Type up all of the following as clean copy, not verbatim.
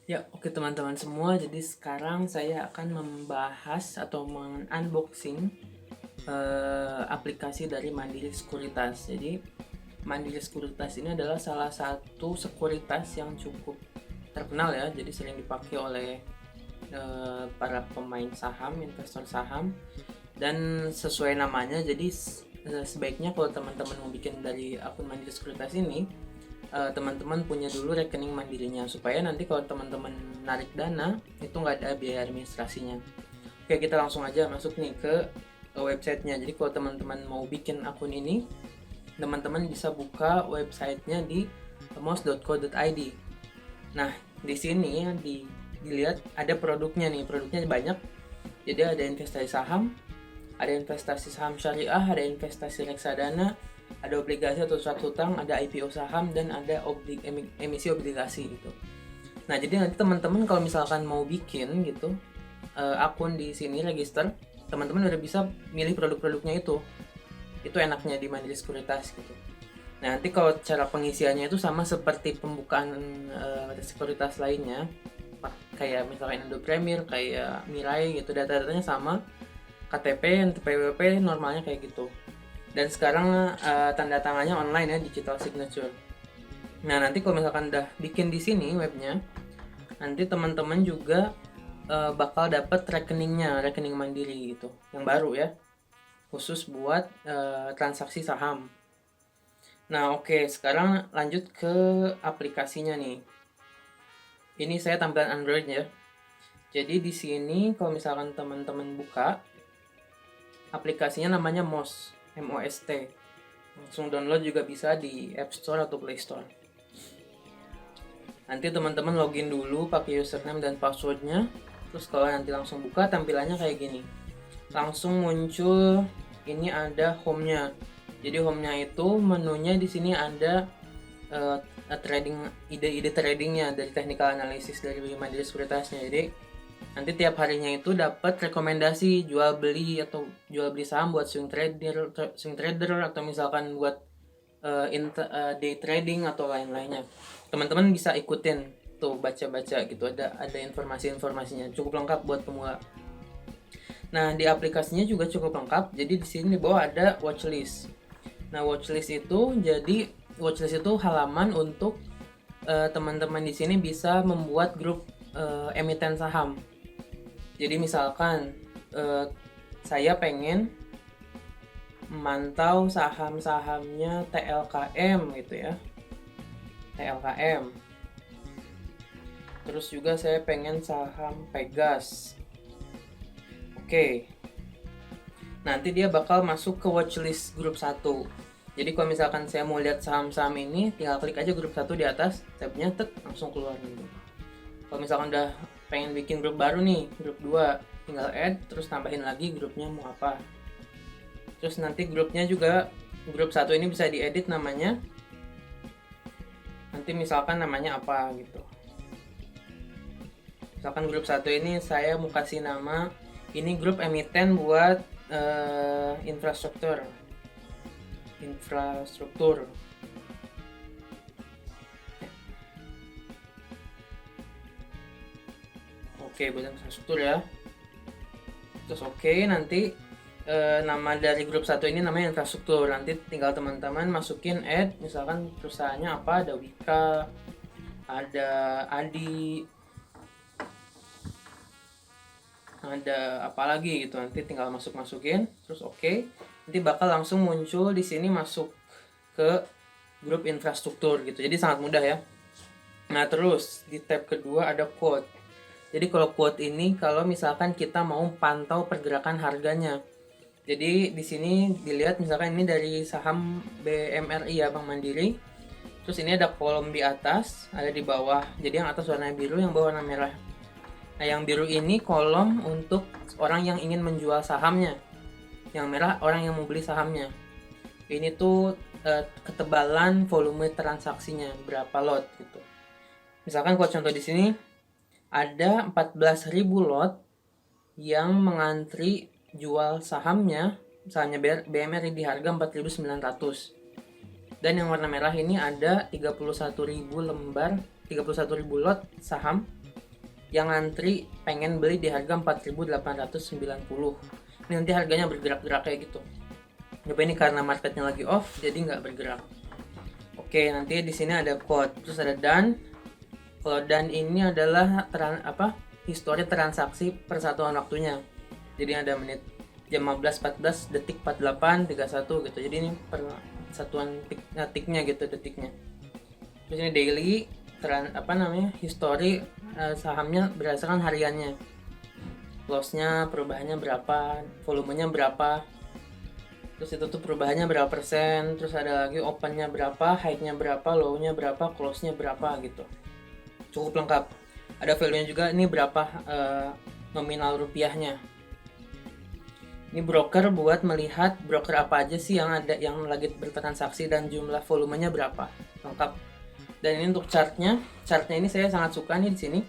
Ya, oke teman-teman semua. Jadi sekarang saya akan membahas atau unboxing aplikasi dari Mandiri Sekuritas. Jadi Mandiri Sekuritas ini adalah salah satu sekuritas yang cukup terkenal ya. Jadi sering dipakai oleh para pemain saham, investor saham. Dan sesuai namanya, jadi sebaiknya kalau teman-teman mau bikin dari akun Mandiri Sekuritas ini, teman-teman punya dulu rekening mandirinya supaya nanti kalau teman-teman narik dana itu nggak ada biaya administrasinya. Oke, kita langsung aja masuk nih ke websitenya. Jadi kalau teman-teman mau bikin akun ini, teman-teman bisa buka websitenya di mos.co.id. Nah, di sini dilihat ada produknya nih. Produknya banyak. Jadi ada investasi saham, ada investasi saham syariah, ada investasi reksadana, ada obligasi atau surat hutang, ada IPO saham, dan ada emisi obligasi gitu. Nah, jadi nanti teman-teman kalau misalkan mau bikin gitu akun di sini register, teman-teman udah bisa milih produk-produknya itu. Itu enaknya di Mandiri Sekuritas gitu. Nah, nanti kalau cara pengisiannya itu sama seperti pembukaan sekuritas lainnya, kayak misalkan Indo Premier, kayak Mirai gitu, data-datanya sama, KTP, NPWP normalnya kayak gitu. Dan sekarang tanda tangannya online ya, digital signature. Nah, nanti kalau misalkan udah bikin di sini webnya, nanti teman-teman juga bakal dapat rekeningnya, rekening mandiri gitu, yang baru ya, khusus buat transaksi saham. Nah, oke, sekarang lanjut ke aplikasinya nih. Ini saya tampilan Android ya. Jadi di sini kalau misalkan teman-teman buka, aplikasinya namanya MOST, MOST. Langsung download juga bisa di App Store atau Play Store. Nanti teman-teman login dulu pakai username dan passwordnya. Terus kalau nanti langsung buka, tampilannya kayak gini. Langsung muncul, ini ada home-nya. Jadi home-nya itu menunya di sini ada trading, ide-ide tradingnya dari technical analysis dari Mandiri Sekuritasnya. Jadi nanti tiap harinya itu dapat rekomendasi jual beli atau jual beli saham buat swing trader atau misalkan buat day trading atau lain-lainnya. Teman-teman bisa ikutin tuh, baca-baca gitu, ada informasi-informasinya, cukup lengkap buat pemula. Nah, di aplikasinya juga cukup lengkap. Jadi di sini di bawah ada watchlist. Nah, watchlist itu halaman untuk teman-teman di sini bisa membuat grup emiten saham. Jadi misalkan saya pengen memantau saham-sahamnya TLKM gitu ya. TLKM. Terus juga saya pengen saham Pegas. Oke. Nanti dia bakal masuk ke watchlist grup 1. Jadi kalau misalkan saya mau lihat saham-saham ini, tinggal klik aja grup 1 di atas, tabnya langsung keluar gitu. Kalau misalkan udah pengen bikin grup baru nih, grup 2, tinggal add, terus tambahin lagi grupnya mau apa. Terus nanti grupnya juga, grup 1 ini bisa diedit namanya. Nanti misalkan namanya apa gitu. Misalkan grup 1 ini saya mau kasih nama, ini grup emiten buat infrastruktur. Oke, buat infrastruktur ya. Terus oke, nanti nama dari grup 1 ini namanya infrastruktur. Nanti tinggal teman-teman masukin add, misalkan perusahaannya apa, ada Wika, ada Adi, ada apa lagi gitu. Nanti tinggal masukin, terus oke. Nanti bakal langsung muncul di sini masuk ke grup infrastruktur gitu. Jadi sangat mudah ya. Nah, terus di tab kedua ada quote. Jadi kalau quote ini kalau misalkan kita mau pantau pergerakan harganya. Jadi di sini dilihat misalkan ini dari saham BMRI ya, Bank Mandiri. Terus ini ada kolom di atas, ada di bawah. Jadi yang atas warna biru, yang bawah warna merah. Nah, yang biru ini kolom untuk orang yang ingin menjual sahamnya. Yang merah orang yang mau beli sahamnya. Ini tuh ketebalan volume transaksinya, berapa lot gitu. Misalkan kalau contoh di sini ada 14.000 lot yang mengantri jual sahamnya BMRI di harga 4.900. Dan yang warna merah ini ada 31.000 lembar, 31.000 lot saham yang ngantri pengen beli di harga 4.890. Ini nanti harganya bergerak-gerak kayak gitu. Tapi ini karena marketnya lagi off, jadi nggak bergerak. Oke, nanti di sini ada code, terus ada done. Kalau done ini adalah histori transaksi persatuan waktunya. Jadi ada menit jam 15.14, detik 48, 31 gitu. Jadi ini persatuan tiknya gitu, detiknya. Terus ini daily histori sahamnya berdasarkan hariannya. Loss-nya perubahannya berapa, volumenya berapa, terus itu tuh perubahannya berapa persen, terus ada lagi open-nya berapa, high-nya berapa, low-nya berapa, close-nya berapa gitu. Cukup lengkap. Ada value-nya juga, ini berapa nominal rupiahnya. Ini broker buat melihat broker apa aja sih yang ada yang lagi bertransaksi dan jumlah volumenya berapa. Lengkap. Dan ini untuk chartnya ini saya sangat suka nih di sini.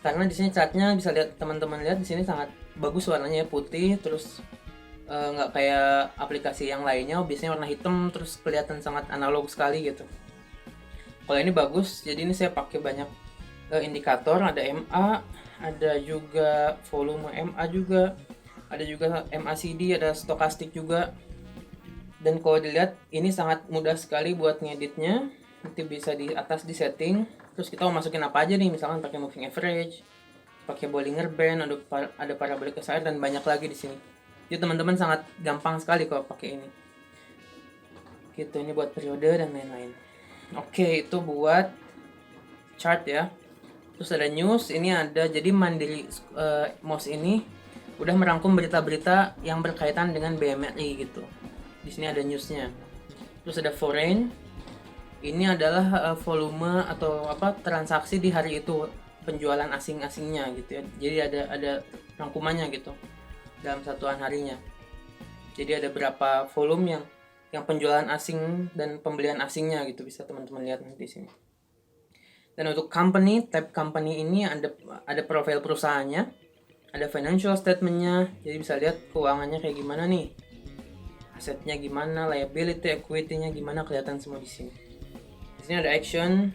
Karena di sini chartnya bisa lihat, teman-teman lihat di sini sangat bagus warnanya, putih, terus nggak kayak aplikasi yang lainnya biasanya warna hitam terus kelihatan sangat analog sekali gitu. Kalau ini bagus, jadi ini saya pakai banyak indikator, ada MA, ada juga volume MA juga, ada juga MACD, ada stokastik juga. Dan kalau dilihat ini sangat mudah sekali buat ngeditnya, nanti bisa di atas di setting. Terus kita mau masukin apa aja nih, misalkan pakai moving average, pakai Bollinger Band, ada parabolic SR dan banyak lagi di sini. Jadi teman-teman sangat gampang sekali kalau pakai ini. Gitu, ini buat periode dan lain-lain. Oke, itu buat chart ya. Terus ada news, ini ada jadi Mandiri Mouse ini udah merangkum berita-berita yang berkaitan dengan BMRI gitu. Di sini ada newsnya. Terus ada foreign. Ini adalah volume atau transaksi di hari itu, penjualan asing-asingnya gitu ya. Jadi ada rangkumannya gitu dalam satuan harinya. Jadi ada berapa volume yang penjualan asing dan pembelian asingnya gitu, bisa teman-teman lihat nanti di sini. Dan untuk company, type company ini ada profil perusahaannya, ada financial statementnya, jadi bisa lihat keuangannya kayak gimana nih, asetnya gimana, liability, equity-nya gimana, kelihatan semua di sini. Di sini ada action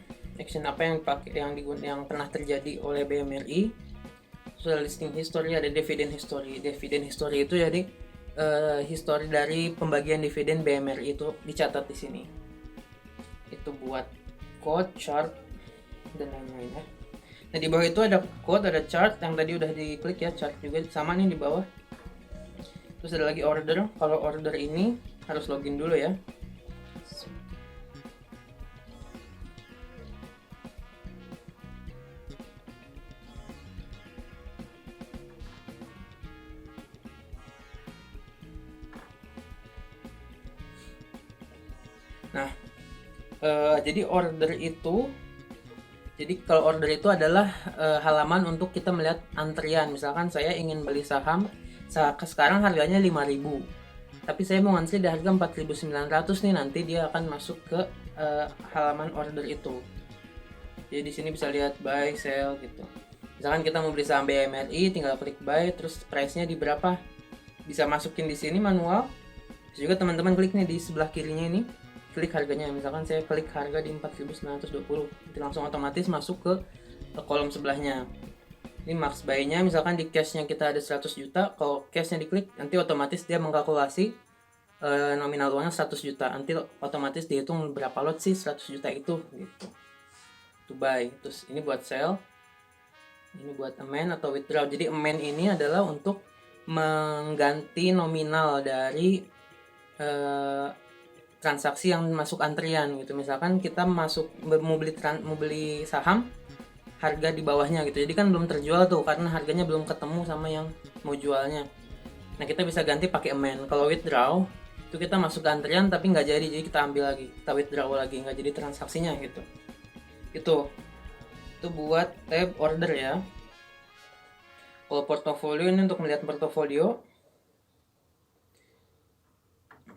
apa yang pernah terjadi oleh BMRI. Terus ada listing history, ada dividend history. Dividend history itu jadi history dari pembagian dividen BMRI itu dicatat di sini. Itu buat code, chart dan lain-lain ya. Nah di bawah itu ada code, ada chart yang tadi udah diklik ya, chart juga sama nih di bawah. Terus ada lagi order. Kalau order ini harus login dulu ya. Nah, jadi kalau order itu adalah halaman untuk kita melihat antrian. Misalkan saya ingin beli saham, sekarang harganya 5.000, tapi saya mau ngantri di harga 4.900 nih, nanti dia akan masuk ke halaman order itu. Jadi di sini bisa lihat buy, sell gitu. Misalkan kita mau beli saham BMRI, tinggal klik buy, terus price-nya di berapa, bisa masukin di sini manual. Terus juga teman-teman klik nih di sebelah kirinya ini, klik harganya. Misalkan saya klik harga di 4.920, nanti langsung otomatis masuk ke kolom sebelahnya. Ini max buy-nya, misalkan di cash-nya kita ada 100 juta, kalau cash-nya diklik nanti otomatis dia mengkalkulasi nominal uangnya 100 juta, nanti otomatis dihitung berapa lot sih 100 juta itu gitu. To buy. Terus ini buat sell, ini buat amend atau withdraw. Jadi amend ini adalah untuk mengganti nominal dari transaksi yang masuk antrian gitu. Misalkan kita mau beli saham harga di bawahnya gitu, jadi kan belum terjual tuh karena harganya belum ketemu sama yang mau jualnya. Nah kita bisa ganti pakai amend. Kalau withdraw itu kita masuk ke antrian tapi nggak jadi kita ambil lagi, kita withdraw lagi, nggak jadi transaksinya gitu. Itu buat tab order ya. Kalau portofolio ini untuk melihat portofolio.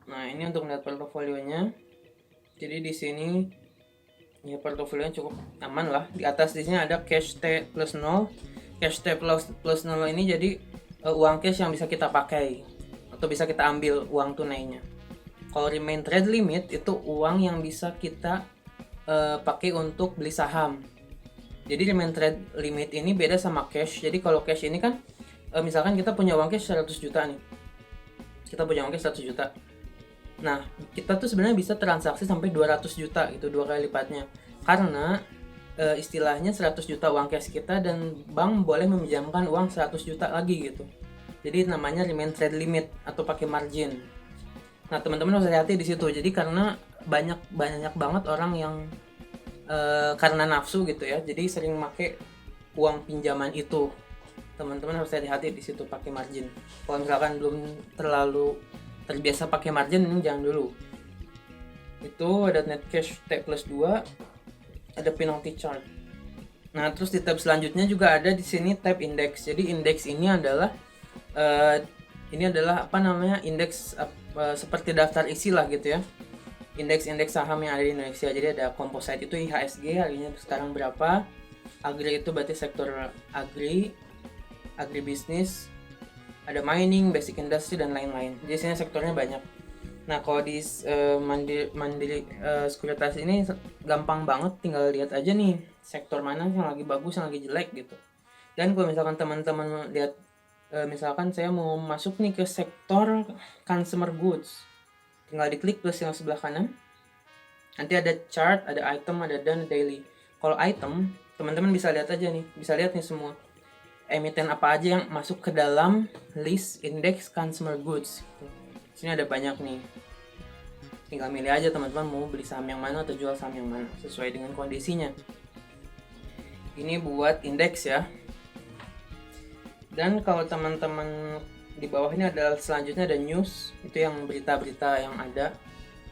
Nah ini untuk melihat portofolionya. Jadi di sini ya portofolionya cukup aman lah. Di atas di sini ada cash T plus 0. Cash T plus 0 ini jadi uang cash yang bisa kita pakai atau bisa kita ambil uang tunainya. Kalau remain trade limit itu uang yang bisa kita pakai untuk beli saham. Jadi remain trade limit ini beda sama cash. Jadi kalau cash ini kan misalkan kita punya uang cash 100 juta nih. Kita punya uang cash 100 juta. Nah, kita tuh sebenarnya bisa transaksi sampai 200 juta gitu, 2 kali lipatnya. Karena istilahnya 100 juta uang cash kita dan bank boleh meminjamkan uang 100 juta lagi gitu. Jadi namanya remain trade limit atau pakai margin. Nah, teman-teman harus hati-hati di situ. Jadi karena banyak banget orang yang karena nafsu gitu ya, jadi sering pakai uang pinjaman itu. Teman-teman harus hati-hati di situ pakai margin. Kalau misalkan belum terlalu terbiasa pakai margin, ini jangan dulu. Itu ada net cash T+2, ada penalty charge. Nah, terus di tab selanjutnya juga ada di sini tab index. Jadi index ini adalah apa namanya, indeks seperti daftar isi lah gitu ya. Indeks saham yang ada di Indonesia. Jadi ada composite itu IHSG, harganya sekarang berapa. Agri itu berarti sektor agribisnis, ada mining, basic industry dan lain-lain. Jadi sini sektornya banyak. Nah, kalau di Mandiri Sekuritas ini gampang banget, tinggal lihat aja nih sektor mana yang lagi bagus, yang lagi jelek gitu. Dan kalau misalkan teman-teman lihat misalkan saya mau masuk nih ke sektor consumer goods, tinggal diklik plus yang sebelah kanan. Nanti ada chart, ada item, ada dan daily. Kalau item, teman-teman bisa lihat aja nih, bisa lihat nih semua emiten apa aja yang masuk ke dalam list index consumer goods. Sini ada banyak nih. Tinggal milih aja teman-teman mau beli saham yang mana atau jual saham yang mana sesuai dengan kondisinya. Ini buat indeks ya. Dan kalau teman-teman di bawah ini adalah selanjutnya ada news, itu yang berita-berita yang ada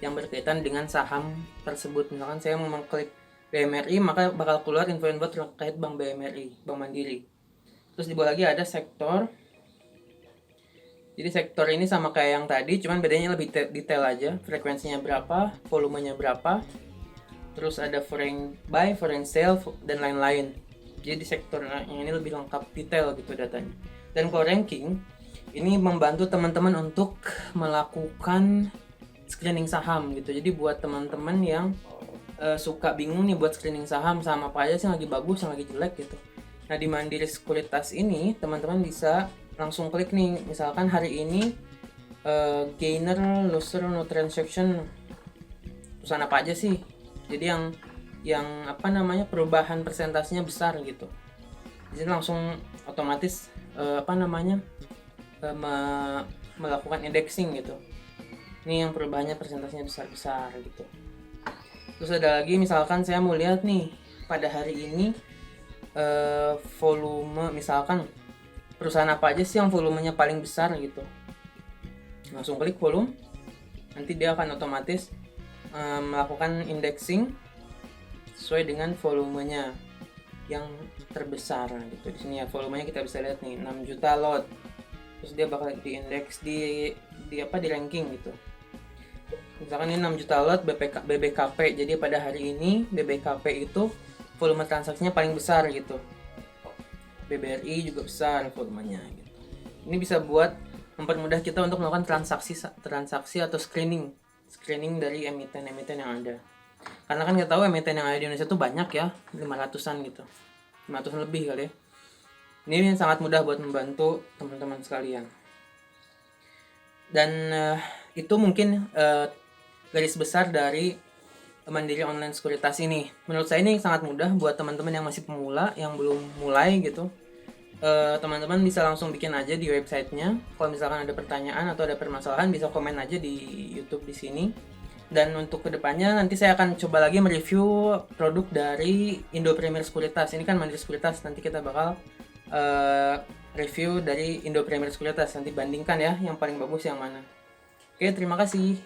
yang berkaitan dengan saham tersebut. Misalkan saya mau mengklik BMRI, maka bakal keluar info-info terkait Bank BMRI, Bank Mandiri. Terus di bawah lagi ada sektor. Jadi sektor ini sama kayak yang tadi, cuman bedanya lebih detail aja. Frekuensinya berapa, volumenya berapa. Terus ada foreign buy, foreign sell, dan lain-lain. Jadi sektor yang ini lebih lengkap, detail gitu datanya. Dan kalau ranking, ini membantu teman-teman untuk melakukan screening saham gitu. Jadi buat teman-teman yang suka bingung nih buat screening saham apa aja sih yang lagi bagus, yang lagi jelek gitu. Nah, di Mandiri Sekuritas ini teman-teman bisa langsung klik nih, misalkan hari ini gainer, loser, no transaction, perusahaan apa aja sih. Jadi yang apa namanya, perubahan persentasenya besar gitu. Jadi langsung otomatis melakukan indexing gitu. Ini yang perubahannya persentasenya besar-besar gitu. Terus ada lagi, misalkan saya mau lihat nih pada hari ini volume, misalkan perusahaan apa aja sih yang volumenya paling besar gitu. Langsung klik volume, nanti dia akan otomatis melakukan indexing sesuai dengan volumenya yang terbesar gitu. Di sini ya volumenya kita bisa lihat nih 6 juta lot. Terus dia bakal diindeks di ranking gitu. Misalkan ini 6 juta lot BBKP. Jadi pada hari ini BBKP itu volume transaksinya paling besar gitu. BBRI juga besar volumenya gitu. Ini bisa buat mempermudah kita untuk melakukan transaksi atau screening dari emiten-emiten yang ada. Karena kan kita tahu emiten yang ada di Indonesia tuh banyak ya, 500-an gitu. 500 lebih kali ya. Ini sangat mudah buat membantu teman-teman sekalian. Dan itu mungkin garis besar dari Mandiri Online Sekuritas ini. Menurut saya ini sangat mudah buat teman-teman yang masih pemula, yang belum mulai gitu. Teman-teman bisa langsung bikin aja di websitenya. Kalau misalkan ada pertanyaan atau ada permasalahan, bisa komen aja di YouTube di sini. Dan untuk kedepannya nanti saya akan coba lagi mereview produk dari Indo Premier Sekuritas. Ini kan Mandiri Sekuritas, nanti kita bakal review dari Indo Premier Sekuritas. Nanti bandingkan ya yang paling bagus yang mana. Oke, terima kasih.